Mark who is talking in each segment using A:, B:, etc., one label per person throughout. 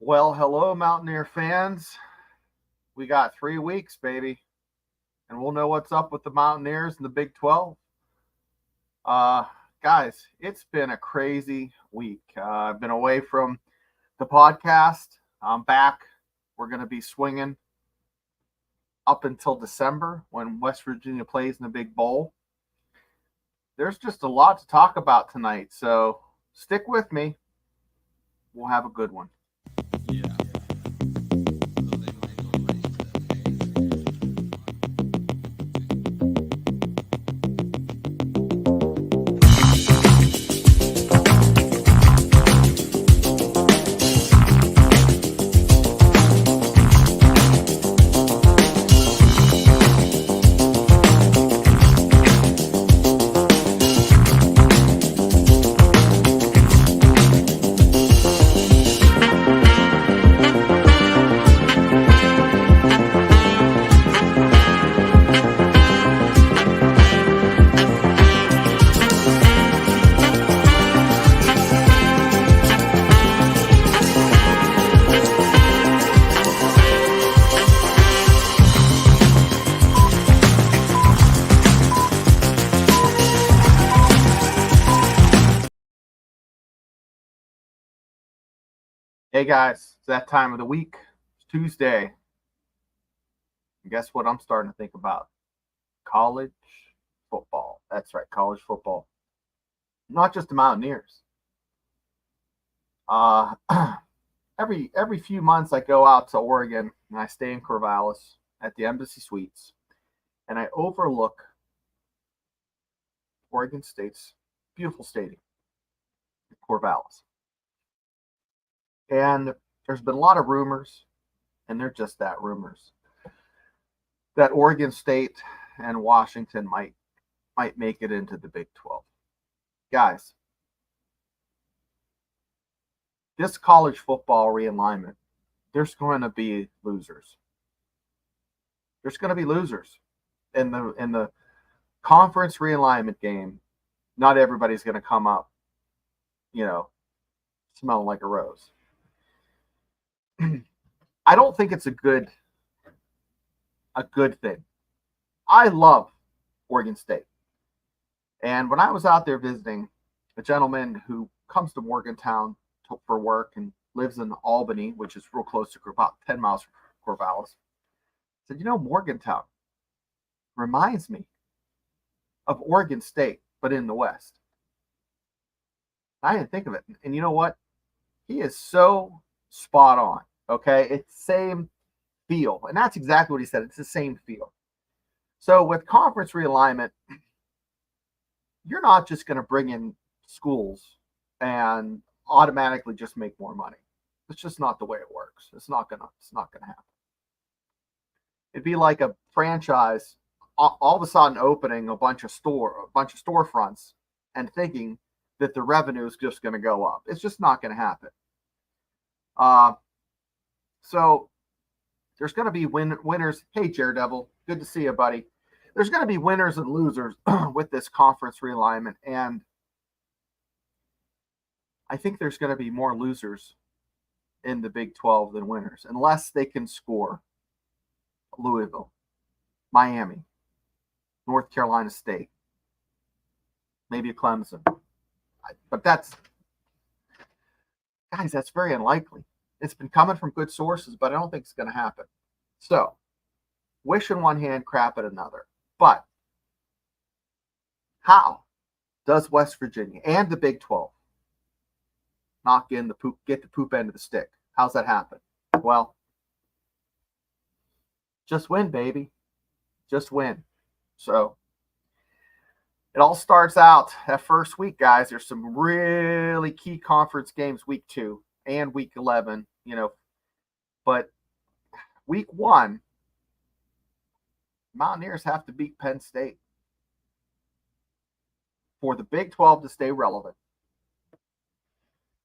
A: Well, hello, Mountaineer fans. We got 3 weeks, baby, and we'll know what's up with the Mountaineers in the Big 12. Uh, Guys, it's been a crazy week. I've been away from the podcast. I'm back. We're going to be swinging up until December when West Virginia plays in the Big Bowl. There's just a lot to talk about tonight, so stick with me. We'll have a good one. Hey guys, it's that time of the week. It's Tuesday. And guess what I'm starting to think about? College football. That's right, college football. Not just the Mountaineers. Uh, every few months I go out to Oregon and I stay in Corvallis at the Embassy Suites, and I overlook Oregon State's beautiful stadium, Corvallis. And there's been a lot of rumors, and they're just that, rumors, that Oregon State and Washington might make it into the Big 12. Guys, this college football realignment, there's going to be losers. There's going to be losers in the conference realignment game. Not everybody's going to come up, smelling like a rose. I don't think it's a good thing. I love Oregon State. And when I was out there visiting, a gentleman who comes to Morgantown for work and lives in Albany, which is real close to about 10 miles from Corvallis, said, Morgantown reminds me of Oregon State, but in the West. I didn't think of it. And you know what? He is so spot on. Okay, it's the same feel, and that's exactly what he said. It's the same feel. So with conference realignment, you're not just going to bring in schools and automatically just make more money. It's just not the way it works. It's not gonna happen. It'd be like a franchise all of a sudden opening a bunch of storefronts and thinking that the revenue is just going to go up. It's just not going to happen. So there's going to be winners. Hey, Daredevil, good to see you, buddy. There's going to be winners and losers with this conference realignment, and I think there's going to be more losers in the Big 12 than winners, unless they can score Louisville, Miami, North Carolina State, maybe a Clemson. But that's very unlikely. It's been coming from good sources, but I don't think it's going to happen. So, wish in one hand, crap in another. But how does West Virginia and the Big 12 get the poop end of the stick? How's that happen? Well, just win, baby. Just win. So, it all starts out that first week, guys. There's some really key conference games, week 2 and week 11, but week 1, Mountaineers have to beat Penn State for the Big 12 to stay relevant.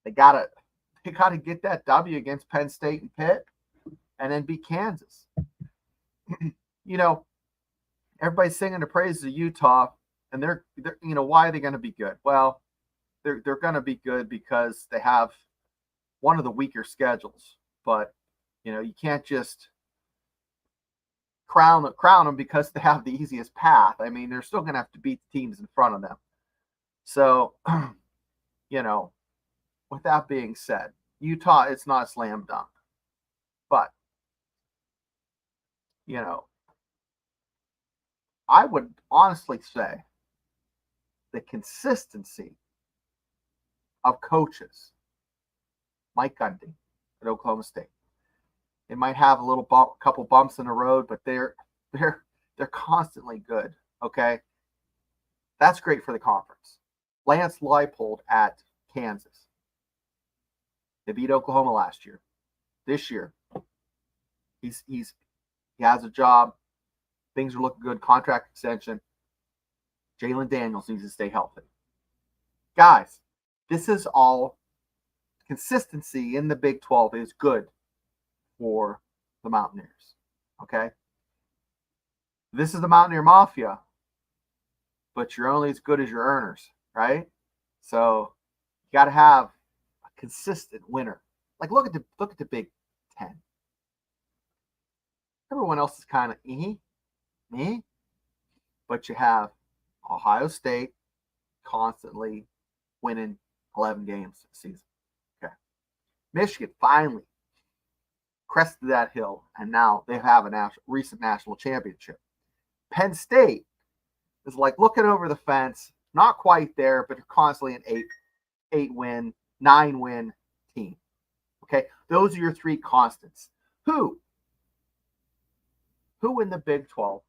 A: They gotta get that W against Penn State and Pitt, and then beat Kansas. Everybody's singing the praises of Utah, and they're why are they going to be good? Well, they're going to be good because they have one of the weaker schedules but you can't just crown them because they have the easiest path. I mean, they're still going to have to beat the teams in front of them. So, with that being said, Utah, it's not a slam dunk. But, I would honestly say the consistency of coaches, Mike Gundy at Oklahoma State. They might have a couple bumps in the road, but they're constantly good. Okay, that's great for the conference. Lance Leipold at Kansas. They beat Oklahoma last year. This year, he has a job. Things are looking good. Contract extension. Jalen Daniels needs to stay healthy. Guys, this is all consistency in the Big 12 is good for the Mountaineers. Okay? This is the Mountaineer Mafia, but you're only as good as your earners, right? So you got to have a consistent winner. Like look at the Big 10. Everyone else is kind of me, but you have Ohio State constantly winning 11 games this season. Okay. Michigan finally crested that hill, and now they have a recent national championship. Penn State is like looking over the fence, not quite there, but constantly an 8-win, 9-win team. Okay, those are your three constants. Who in the Big 12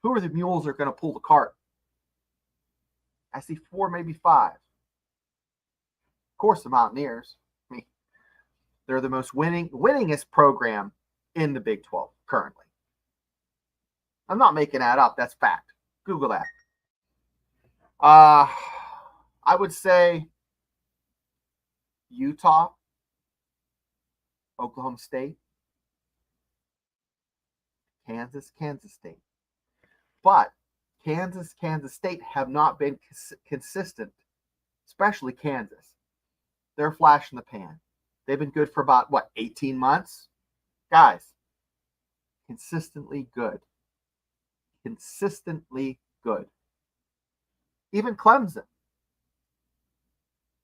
A: who are the mules that are gonna pull the cart? I see 4, maybe 5. Of course, the Mountaineers. I mean, they're the most winningest program in the Big 12 currently. I'm not making that up. That's fact. Google that. I would say Utah, Oklahoma State, Kansas State. But Kansas State have not been consistent, especially Kansas. They're a flash in the pan. They've been good for about, 18 months? Guys, consistently good. Consistently good. Even Clemson.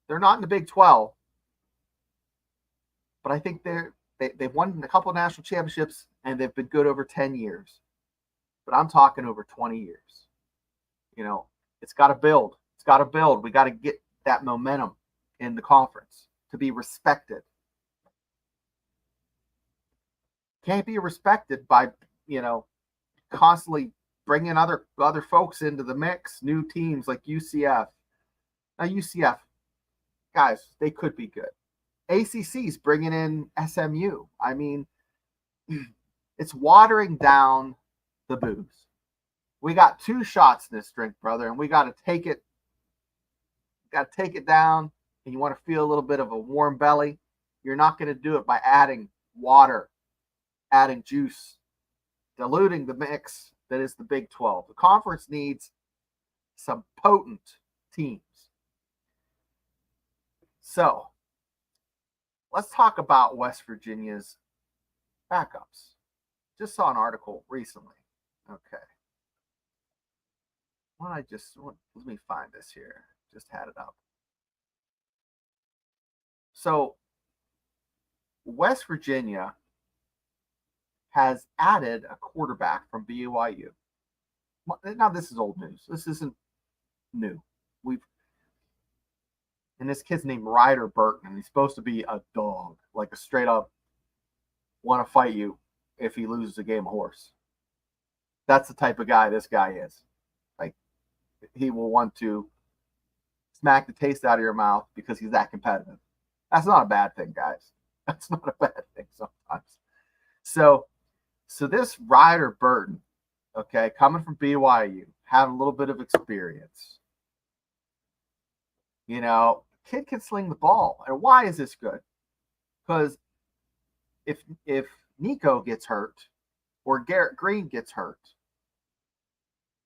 A: They're not in the Big 12, but I think they've won a couple of national championships, and they've been good over 10 years. But I'm talking over 20 years. It's got to build. It's got to build. We got to get that momentum in the conference to be respected. Can't be respected by, constantly bringing other folks into the mix, new teams like UCF. Now, UCF, guys, they could be good. ACC's bringing in SMU. I mean, it's watering down the booze. We got 2 shots in this drink, brother, and we got to take it. Got to take it down, and you want to feel a little bit of a warm belly. You're not going to do it by adding water, adding juice, diluting the mix that is the Big 12. The conference needs some potent teams. So, let's talk about West Virginia's backups. Just saw an article recently. Okay. Let me find this here. Just had it up. So, West Virginia has added a quarterback from BYU. Now, this is old news. This isn't new. And this kid's named Ryder Burton, and he's supposed to be a dog, like a straight up want to fight you if he loses a game of horse. That's the type of guy this guy is. Like, he will want to smack the taste out of your mouth because he's that competitive. That's not a bad thing, guys. That's not a bad thing sometimes. So this Ryder Burton, okay, coming from BYU, having a little bit of experience. Kid can sling the ball. And why is this good? Because if Nico gets hurt or Garrett Green gets hurt,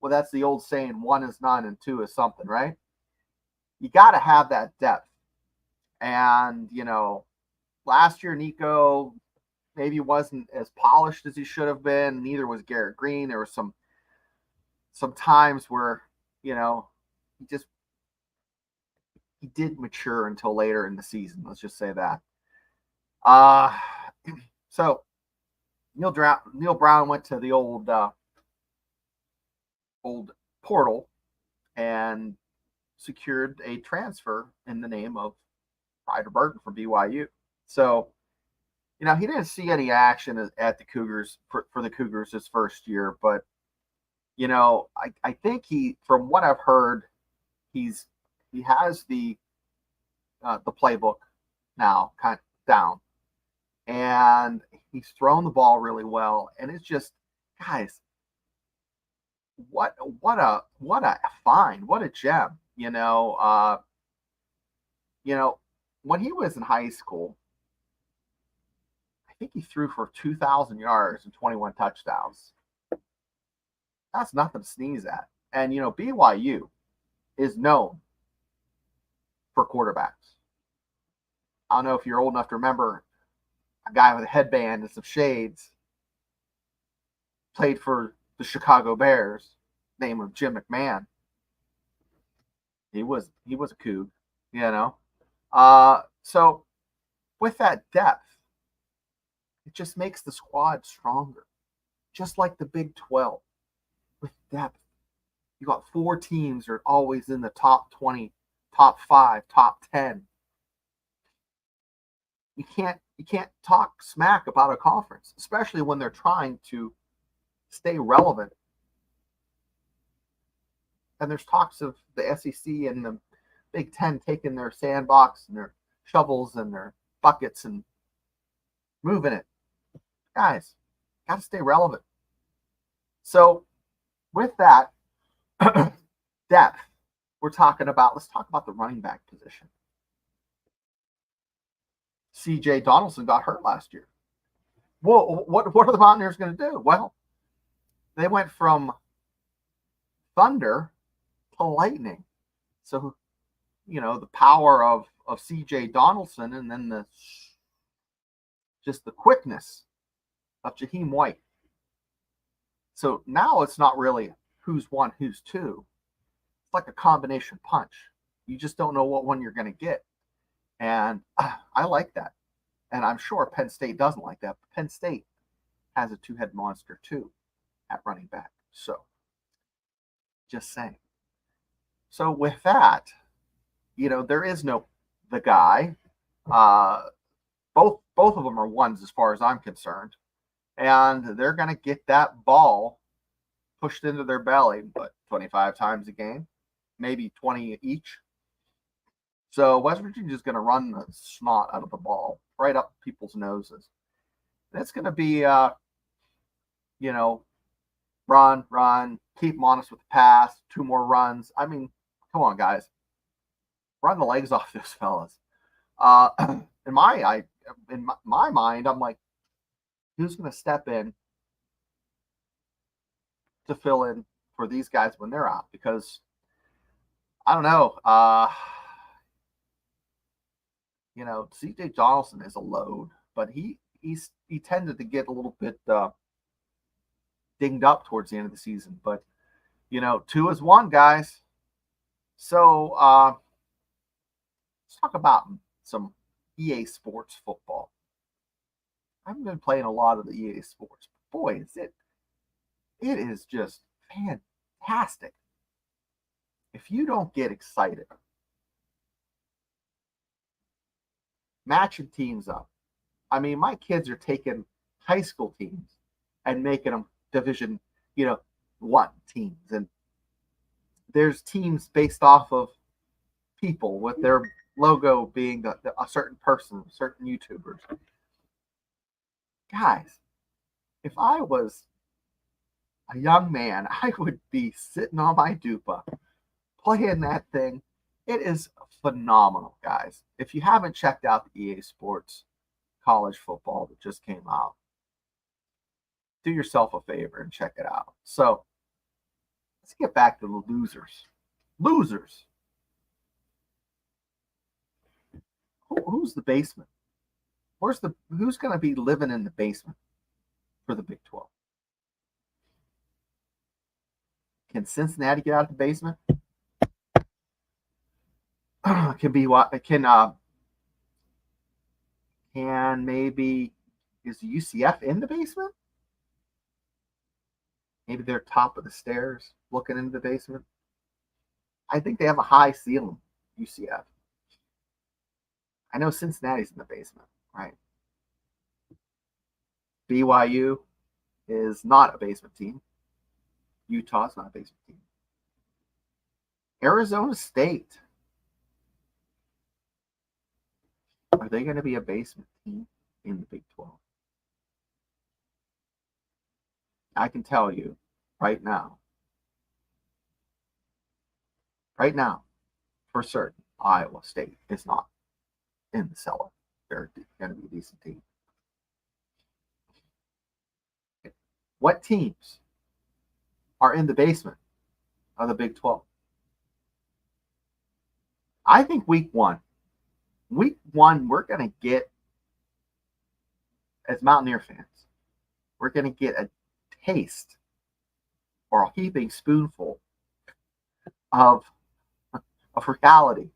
A: well, that's the old saying, 1 is none and 2 is something, right? You got to have that depth. And, last year, Nico maybe wasn't as polished as he should have been. Neither was Garrett Green. There were some times where, you know, he did mature until later in the season. Let's just say that. Uh so Neil Brown went to the old portal and secured a transfer in the name of Ryder Burton from BYU. So, he didn't see any action at the Cougars for the Cougars his first year, but I think from what I've heard, he has the playbook now kind of down, and he's thrown the ball really well, and it's just, guys, what a find, what a gem, when he was in high school, I think he threw for 2,000 yards and 21 touchdowns. That's nothing to sneeze at. And BYU is known for quarterbacks. I don't know if you're old enough to remember a guy with a headband and some shades played for the Chicago Bears, name of Jim McMahon. He was a Coug, So with that depth, it just makes the squad stronger. Just like the Big 12, with depth. You got 4 teams that are always in the top 20, top 5, top 10. You can't talk smack about a conference, especially when they're trying to stay relevant. And there's talks of the SEC and the Big 10 taking their sandbox and their shovels and their buckets and moving it. Guys, got to stay relevant. So with that depth, let's talk about the running back position. CJ Donaldson got hurt last year. Well, what are the Mountaineers going to do? Well, they went from thunder to lightning. So, the power of CJ Donaldson, and then the quickness of Jaheim White. So now it's not really who's one, who's two. It's like a combination punch. You just don't know what one you're going to get. And I like that. And I'm sure Penn State doesn't like that. But Penn State has a two-head monster too at running back. So just saying. So with that, there is no the guy. Both of them are ones as far as I'm concerned. And they're going to get that ball pushed into their belly, but 25 times a game, maybe 20 each. So West Virginia is going to run the snot out of the ball right up people's noses. And it's going to be, run, keep them honest with the pass, 2 more runs. I mean, come on, guys. Run the legs off those fellas. In my mind, I'm like, who's going to step in to fill in for these guys when they're out? Because I don't know. CJ Donaldson is a load, but he tended to get a little bit dinged up towards the end of the season. But 2 is 1, guys. So let's talk about some EA Sports football. I haven't been playing a lot of the EA Sports. Boy, it is just fantastic. If you don't get excited, matching teams up. I mean, my kids are taking high school teams and making them Division, 1 teams. And there's teams based off of people with their logo being a certain person, certain YouTubers. Guys, if I was a young man, I would be sitting on my dupa playing that thing. It is phenomenal, guys. If you haven't checked out the EA Sports college football that just came out, do yourself a favor and check it out. So let's get back to the losers. Losers. Who's the basement? who's going to be living in the basement for the Big 12? Can Cincinnati get out of the basement? Can maybe is UCF in the basement? Maybe they're top of the stairs looking into the basement. I think they have a high ceiling, UCF. I know Cincinnati's in the basement, right? BYU is not a basement team. Utah's not a basement team. Arizona State. Are they going to be a basement team in the Big 12? I can tell you right now, for certain, Iowa State is not in the cellar. They're going to be a decent team. What teams are in the basement of the Big 12? I think week one, we're going to get, as Mountaineer fans, we're going to get a taste or a heaping spoonful of reality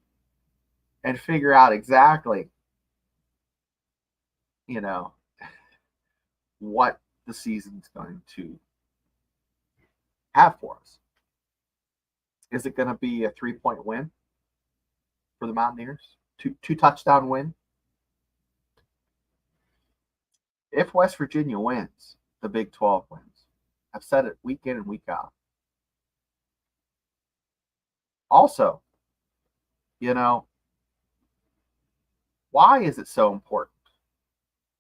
A: and figure out exactly, what the season's going to have for us. Is it going to be a 3-point win for the Mountaineers? Two touchdown win? If West Virginia wins, the Big 12 wins. I've said it week in and week out. Also, why is it so important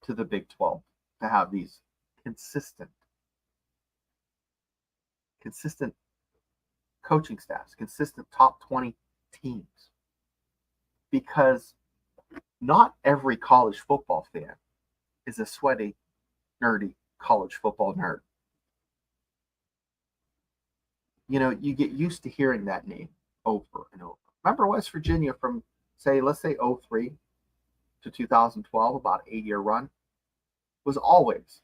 A: to the Big 12 to have these consistent coaching staffs, consistent top 20 teams? Because not every college football fan is a sweaty, nerdy college football nerd. You get used to hearing that name over and over. Remember West Virginia from, let's say 03 to 2012, about an 8-year run, was always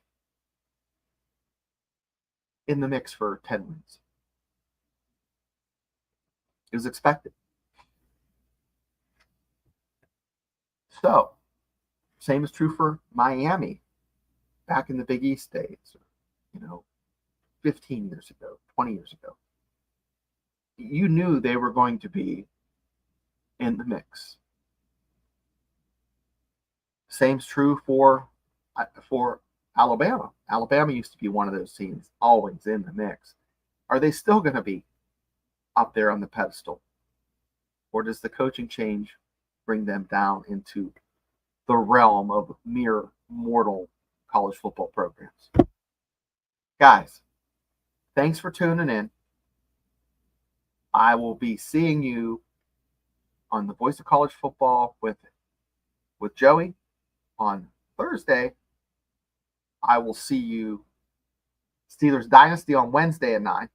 A: in the mix for 10 wins. It was expected. So, same is true for Miami back in the Big East days, 15 years ago, 20 years ago. You knew they were going to be in the mix. Same's true for Alabama. Alabama used to be one of those teams always in the mix. Are they still going to be up there on the pedestal? Or does the coaching change bring them down into the realm of mere mortal college football programs? Guys, thanks for tuning in. I will be seeing you on the Voice of College Football with Joey on Thursday. I will see you Steelers Dynasty on Wednesday at 9.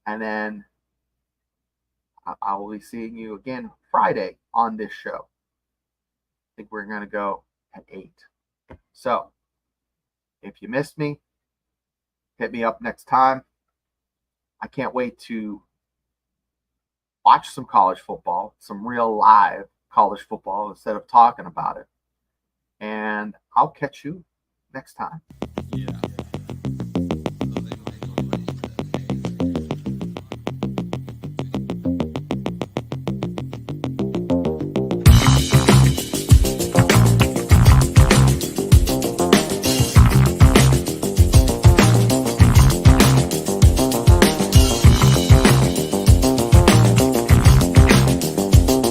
A: And then I will be seeing you again Friday on this show. I think we're going to go at 8. So, if you missed me, hit me up next time. I can't wait to watch some college football, some real live college football instead of talking about it. And I'll catch you next time.
B: Yeah.